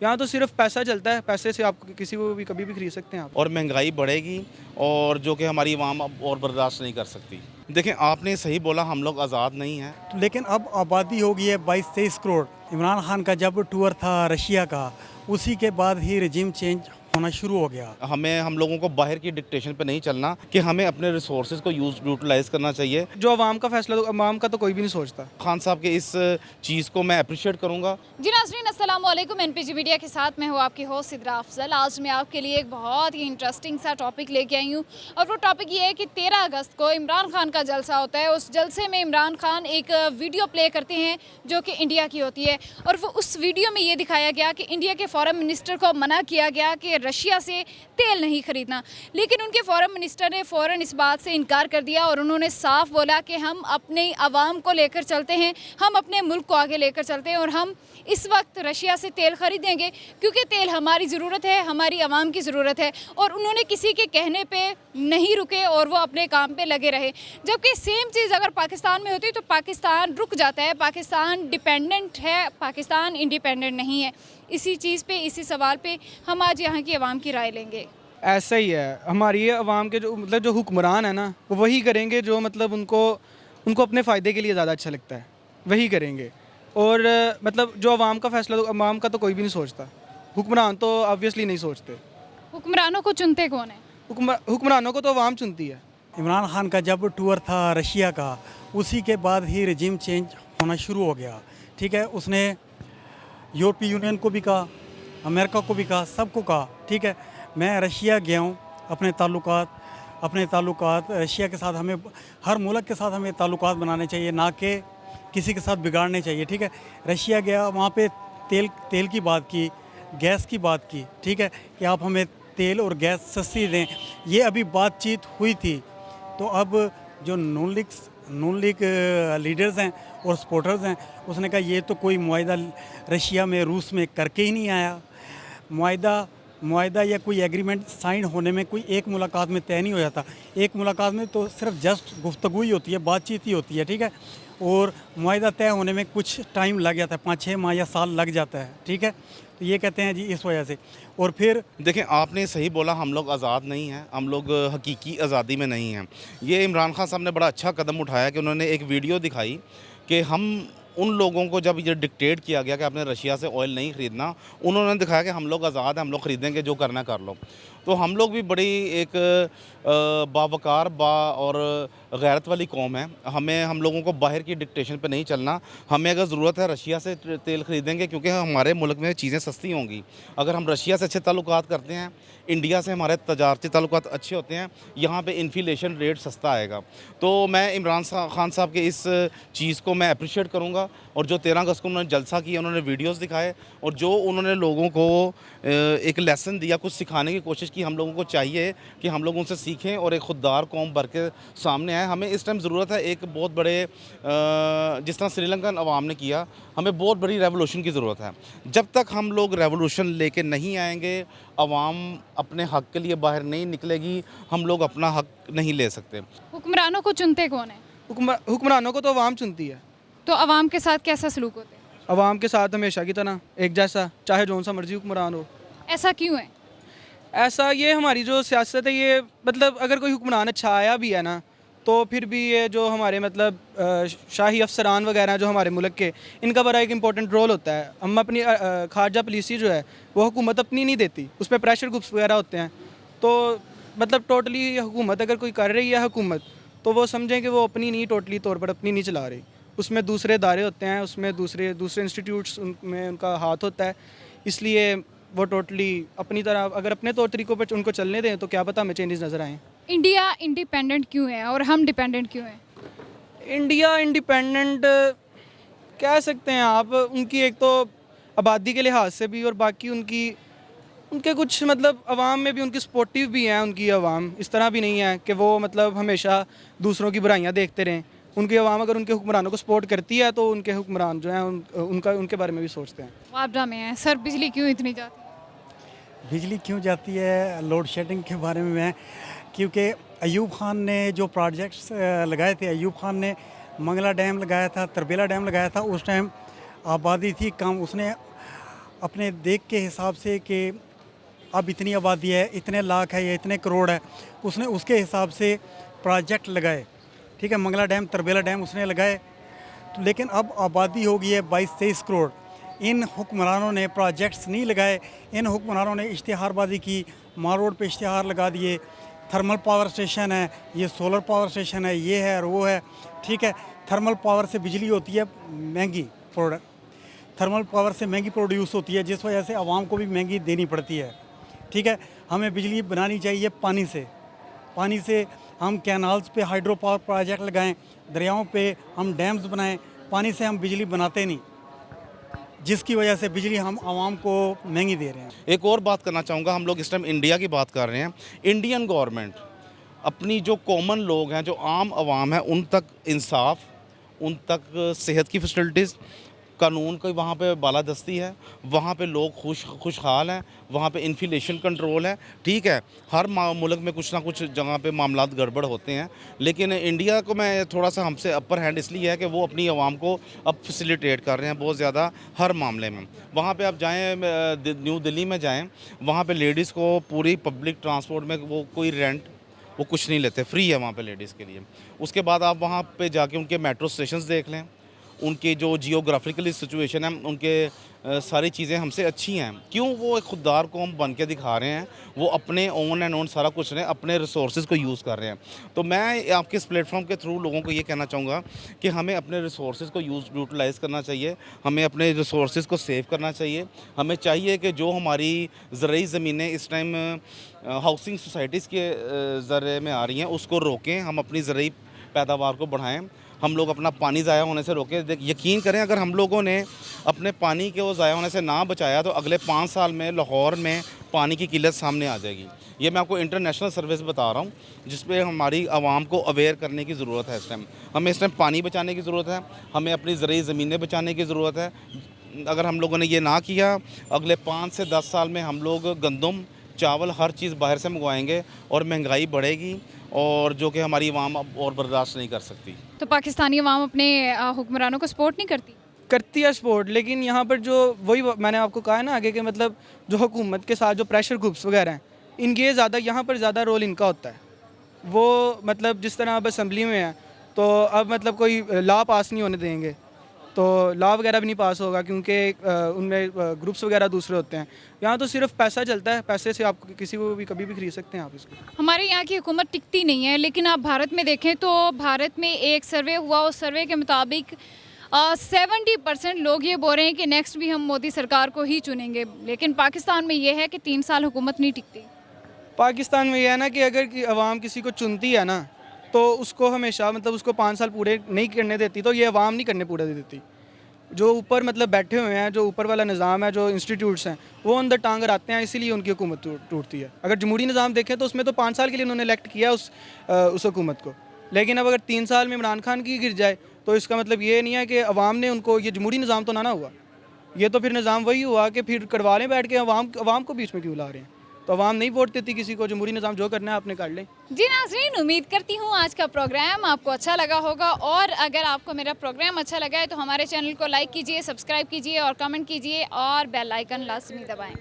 यहाँ तो सिर्फ पैसा चलता है, पैसे से आप किसी को भी कभी भी खरीद सकते हैं आप। और महंगाई बढ़ेगी और जो कि हमारी आवाम अब और बर्दाश्त नहीं कर सकती। देखें, आपने सही बोला, हम लोग आज़ाद नहीं हैं। लेकिन अब आबादी हो गई है 22-23 करोड़। इमरान खान का जब टूर था रशिया का, उसी के बाद ही रजीम चेंज होना शुरू हो गया। हम लोगों को बाहर की डिक्टेशन पे नहीं चलना कि हमें अपने रिसोर्सेज को यूटिलाइज करना चाहिए। जो अवाम का फैसला तो अवाम का तो कोई भी नहीं सोचता। खान साहब के इस चीज़ को मैं अप्रिशिएट करूँगा। जी नाज़रीन, अस्सलाम वालेकुम। एनपीजी मीडिया के साथ मैं हूँ आपकी होस्ट सिद्रा अफजल। आज मैं आपके लिए एक बहुत ही इंटरेस्टिंग सा टॉपिक लेके आई हूँ और वो टॉपिक ये है कि 13 अगस्त को इमरान खान का जलसा होता है। उस जलसे में इमरान खान एक वीडियो प्ले करते हैं जो कि इंडिया की होती है और वो उस वीडियो में ये दिखाया गया कि इंडिया के फॉरेन मिनिस्टर को मना किया गया कि रशिया से तेल नहीं खरीदना, लेकिन उनके फॉरेन मिनिस्टर ने फ़ौरन इस बात से इनकार कर दिया और उन्होंने साफ बोला कि हम अपने आवाम को लेकर चलते हैं, हम अपने मुल्क को आगे लेकर चलते हैं और हम इस वक्त रशिया से तेल ख़रीदेंगे क्योंकि तेल हमारी ज़रूरत है, हमारी आवाम की ज़रूरत है। और उन्होंने किसी के कहने पे नहीं रुके और वो अपने काम पे लगे रहे। जबकि सेम चीज़ अगर पाकिस्तान में होती तो पाकिस्तान रुक जाता है। पाकिस्तान डिपेंडेंट है, पाकिस्तान इंडिपेंडेंट नहीं है। इसी चीज़ पे, इसी सवाल पे हम आज यहाँ की आवाम की राय लेंगे। ऐसा ही है, हमारी ये अवाम के जो हुक्मरान है ना, वो वही करेंगे जो मतलब उनको अपने फ़ायदे के लिए ज़्यादा अच्छा लगता है, वही करेंगे। और जो अवाम का फैसला तो अवाम का तो कोई भी नहीं सोचता। हुक्मरान तो ऑब्वियसली नहीं सोचते। हुक्मरानों को चुनते कौन है? हुक्मरानों को तो अवाम चुनती है। इमरान खान का जब टूर था रशिया का, उसी के बाद ही रजीम चेंज होना शुरू हो गया। ठीक है, उसने यूरोपीय यूनियन को भी कहा, अमेरिका को भी कहा, सबको कहा। ठीक है, मैं रशिया गया हूँ, अपने ताल्लुकात रशिया के साथ, हमें हर मुल्क के साथ हमें ताल्लुकात बनाने चाहिए, ना कि किसी के साथ बिगाड़ने चाहिए। ठीक है, रशिया गया, वहाँ पे तेल की बात की, गैस की बात की। ठीक है, कि आप हमें तेल और गैस सस्ती दें, ये अभी बातचीत हुई थी। तो अब जो नून लीग लीडर्स हैं और सपोर्टर्स हैं, उसने कहा ये तो कोई मुआहिदा रशिया में, रूस में करके ही नहीं आया। मुआहिदा या कोई एग्रीमेंट साइन होने में कोई एक मुलाकात में तय नहीं हो जाता। एक मुलाकात में तो सिर्फ जस्ट गुफ्तगू ही होती है, बातचीत ही होती है। ठीक है, और मुआहिदा तय होने में कुछ टाइम लग जाता है, 5-6 माह या साल लग जाता है। ठीक है, तो ये कहते हैं जी इस वजह से। और फिर देखें, आपने सही बोला, हम लोग आज़ाद नहीं हैं, हम लोग हकीकी आज़ादी में नहीं हैं। ये इमरान खान साहब ने बड़ा अच्छा कदम उठाया कि उन्होंने एक वीडियो दिखाई कि हम उन लोगों को जब ये डिक्टेट किया गया कि आपने रशिया से ऑयल नहीं ख़रीदना, उन्होंने दिखाया कि हम लोग आज़ाद हैं, हम लोग ख़रीदेंगे, जो करना कर लो। तो हम लोग भी बड़ी एक बावकार और गैरत वाली कौम है। हम लोगों को बाहर की डिक्टेशन पे नहीं चलना। हमें अगर ज़रूरत है रशिया से तेल ख़रीदेंगे क्योंकि हमारे मुल्क में चीज़ें सस्ती होंगी। अगर हम रशिया से अच्छे ताल्लुकात करते हैं, इंडिया से हमारे तजारती ताल्लुकात अच्छे होते हैं, यहाँ पे इन्फ्लेशन रेट सस्ता आएगा। तो मैं इमरान खान साहब के इस चीज़ को मैं अप्रिशिएट करूँगा। और जो 13 अगस्त को उन्होंने जलसा किया, उन्होंने वीडियोस दिखाए और जो उन्होंने लोगों को एक लेसन दिया, कुछ सिखाने की कोशिश की। हम लोगों को चाहिए कि हम लोग उनसे सीखें और एक खुददार कौम भर के सामने आए। हमें इस टाइम ज़रूरत है एक बहुत बड़े, जिस तरह श्रीलंकन अवाम ने किया, हमें बहुत बड़ी रेवोल्यूशन की ज़रूरत है। जब तक हम लोग रेवोल्यूशन लेके नहीं आएंगे, अवाम अपने हक़ के लिए बाहर नहीं निकलेगी, हम लोग अपना हक़ नहीं ले सकते। हुक्मरानों को चुनते कौन है? हुक्मरानों को तो अवाम चुनती है। तो आवाम के साथ कैसा सलूक होता है? अवाम के साथ हमेशा की तरह एक जैसा, चाहे जौन सा मर्जी हुक्मरान हो। ऐसा क्यों है? ऐसा ये हमारी जो सियासत है, ये अगर कोई हुक्मरान अच्छा आया भी है ना, तो फिर भी ये जो हमारे शाही अफसरान वगैरह जो हमारे मुल्क के, इनका बड़ा एक इम्पोर्टेंट रोल होता है। हम अपनी खारजा पॉलिसी जो है वो हुकूमत अपनी नहीं देती, उस पर प्रेशर ग्रुप्स वगैरह होते हैं। तो टोटली हुकूमत अगर कोई कर रही है हुकूमत, तो वो समझें कि वो अपनी नहीं, टोटली तौर पर अपनी नहीं चला रही। उसमें दूसरे इदारे होते हैं, उसमें दूसरे इंस्टीट्यूट्स में उनका हाथ होता है। इसलिए वो टोटली अपनी तरह अगर अपने तौर तरीक़ों पर उनको चलने दें तो क्या पता हमें चेंजेस नज़र आएँ। इंडिया इंडिपेंडेंट क्यों है और हम डिपेंडेंट क्यों हैं? इंडिया इंडिपेंडेंट कह सकते हैं आप, उनकी एक तो आबादी के लिहाज से भी और बाकी उनके कुछ अवाम में भी उनकी सपोर्टिव भी हैं। उनकी अवाम इस तरह भी नहीं है कि वो हमेशा दूसरों की बुराइयां देखते रहें। उनकी अवाम अगर उनके हुक्मरानों को सपोर्ट करती है तो उनके हुक्मरान जो हैं उनके बारे में भी सोचते हैं। वापडा में है सर, बिजली क्यों इतनी जाती है? बिजली क्यों जाती है, लोड शेडिंग के बारे में मैं, क्योंकि अयूब खान ने जो प्रोजेक्ट्स लगाए थे, अयूब खान ने मंगला डैम लगाया था, तरबेला डैम लगाया था। उस टाइम आबादी थी कम, उसने अपने देख के हिसाब से कि अब इतनी आबादी है, इतने लाख है या इतने करोड़ है, उसने उसके हिसाब से प्रोजेक्ट लगाए। ठीक है, मंगला डैम, तरबेला डैम उसने लगाए। तो लेकिन अब आबादी हो गई है 22-23 करोड़। इन हुक्मरानों ने प्रोजेक्ट्स नहीं लगाए, इन हुक्मरानों ने इश्तिहारबाजी की, माल रोड पे इश्तिहार लगा दिए, थर्मल पावर स्टेशन है, ये सोलर पावर स्टेशन है, ये है और वो है। ठीक है, थर्मल पावर से बिजली होती है महंगी प्रोडक्ट, थर्मल पावर से महंगी प्रोड्यूस होती है, जिस वजह से आवाम को भी महंगी देनी पड़ती है। ठीक है, हमें बिजली बनानी चाहिए पानी से। पानी से हम कैनाल्स पे हाइड्रो पावर प्रोजेक्ट लगाएं, दरियाओं पे हम डैम्स बनाएं। पानी से हम बिजली बनाते नहीं, जिसकी वजह से बिजली हम आवाम को महंगी दे रहे हैं। एक और बात करना चाहूँगा, हम लोग इस टाइम इंडिया की बात कर रहे हैं। इंडियन गवर्नमेंट अपनी जो कॉमन लोग हैं, जो आम आवाम है, उन तक इंसाफ, उन तक सेहत की फैसिलिटीज़, कानून की वहाँ पे बालादस्ती है, वहाँ पे लोग खुशहाल हैं, वहाँ पे इन्फ्लेशन कंट्रोल है। ठीक है, हर मुल्क में कुछ ना कुछ जगह पे मामलात गड़बड़ होते हैं, लेकिन इंडिया को मैं थोड़ा सा हमसे अपर हैंड इसलिए है कि वो अपनी आवाम को अब फैसिलिटेट कर रहे हैं बहुत ज़्यादा हर मामले में। वहाँ पे आप जाएँ, न्यू दिल्ली में जाएँ, वहाँ पर लेडीज़ को पूरी पब्लिक ट्रांसपोर्ट में वो कोई रेंट वो कुछ नहीं लेते, फ्री है वहाँ पे लेडीज़ के लिए। उसके बाद आप वहाँ पे जाके उनके मेट्रो स्टेशंस देख लें, उनके जो जियोग्राफिकली सिचुएशन है, उनके सारी चीज़ें हमसे अच्छी हैं। क्यों? वो एक खुददार कौम बन के दिखा रहे हैं, वो अपने ओन एंड ओन सारा कुछ ने अपने रिसोर्सेज को यूज़ कर रहे हैं। तो मैं आपके इस प्लेटफॉर्म के थ्रू लोगों को ये कहना चाहूँगा कि हमें अपने रिसोर्सेज को यूटिलाइज़ करना चाहिए, हमें अपने रिसोर्सेज को सेव करना चाहिए। हमें चाहिए कि जो हमारी ज़रूरी ज़मीनें इस टाइम हाउसिंग सोसाइटीज़ के ज़रिए में आ रही हैं, उसको रोकें, हम अपनी ज़रूरी पैदावार को बढ़ाएँ, हम लोग अपना पानी ज़ाया होने से रोकें। यकीन करें, अगर हम लोगों ने अपने पानी के वो ज़ाया होने से ना बचाया तो अगले 5 साल में लाहौर में पानी की किल्लत सामने आ जाएगी। ये मैं आपको इंटरनेशनल सर्विस बता रहा हूँ, जिस पे हमारी आवाम को अवेयर करने की ज़रूरत है। इस टाइम हमें पानी बचाने की ज़रूरत है, हमें अपनी ज़रूरी ज़मीनें बचाने की ज़रूरत है। अगर हम लोगों ने ये ना किया, अगले 5 से 10 साल में हम लोग गंदम, चावल, हर चीज़ बाहर से मंगवाएंगे और महंगाई बढ़ेगी, और जो कि हमारी आवाम अब और बर्दाश्त नहीं कर सकती। तो पाकिस्तानी अवाम अपने हुक्मरानों को सपोर्ट नहीं करती है सपोर्ट, लेकिन यहाँ पर जो वही मैंने आपको कहा है ना आगे, कि मतलब जो हुकूमत के साथ जो प्रेशर ग्रुप्स वगैरह हैं, इनके ज़्यादा यहाँ पर ज़्यादा रोल इनका होता है। वो मतलब जिस तरह अब असम्बली में है, तो अब मतलब कोई लॉ पास नहीं होने देंगे, तो लॉ वगैरह भी नहीं पास होगा, क्योंकि उनमें ग्रुप्स वगैरह दूसरे होते हैं। यहाँ तो सिर्फ पैसा चलता है, पैसे से आप किसी को भी कभी भी खरीद सकते हैं आप इसको। हमारे यहाँ की हुकूमत टिकती नहीं है, लेकिन आप भारत में देखें तो भारत में एक सर्वे हुआ, उस सर्वे के मुताबिक 70% लोग ये बोल रहे हैं कि नेक्स्ट भी हम मोदी सरकार को ही चुनेंगे। लेकिन पाकिस्तान में ये है कि 3 साल हुकूमत नहीं टिकती। पाकिस्तान में यह है ना कि अगर अवाम किसी को चुनती है ना, तो उसको हमेशा मतलब उसको 5 साल पूरे नहीं करने देती, तो ये अवाम नहीं करने पूरे देती। जो ऊपर मतलब बैठे हुए हैं, जो ऊपर वाला निज़ाम है, जो इंस्टीट्यूट्स हैं, वो अंदर टांग आते हैं, इसीलिए उनकी हुकूमत टूटती है। अगर जमहूरी निज़ाम देखें तो उसमें तो 5 साल के लिए उन्होंने इलेक्ट किया उस हुकूमत को, लेकिन अब अगर 3 साल में इमरान खान की गिर जाए, तो इसका मतलब ये नहीं है कि अवाम ने उनको, ये जमहूरी निज़ाम तो ना हुआ, ये तो फिर निज़ाम वही हुआ कि फिर करवा लें बैठ के, अवाम को बीच में क्यों ला रहे हैं। तो अवाम नहीं वोट देती किसी को, जमहूरी निज़ाम जो करना है आपने कर लें। जी नाज़रीन, उम्मीद करती हूँ आज का प्रोग्राम आपको अच्छा लगा होगा, और अगर आपको मेरा प्रोग्राम अच्छा लगा है तो हमारे चैनल को लाइक कीजिए, सब्सक्राइब कीजिए और कमेंट कीजिए, और बेल आइकन लाजमी दबाएं।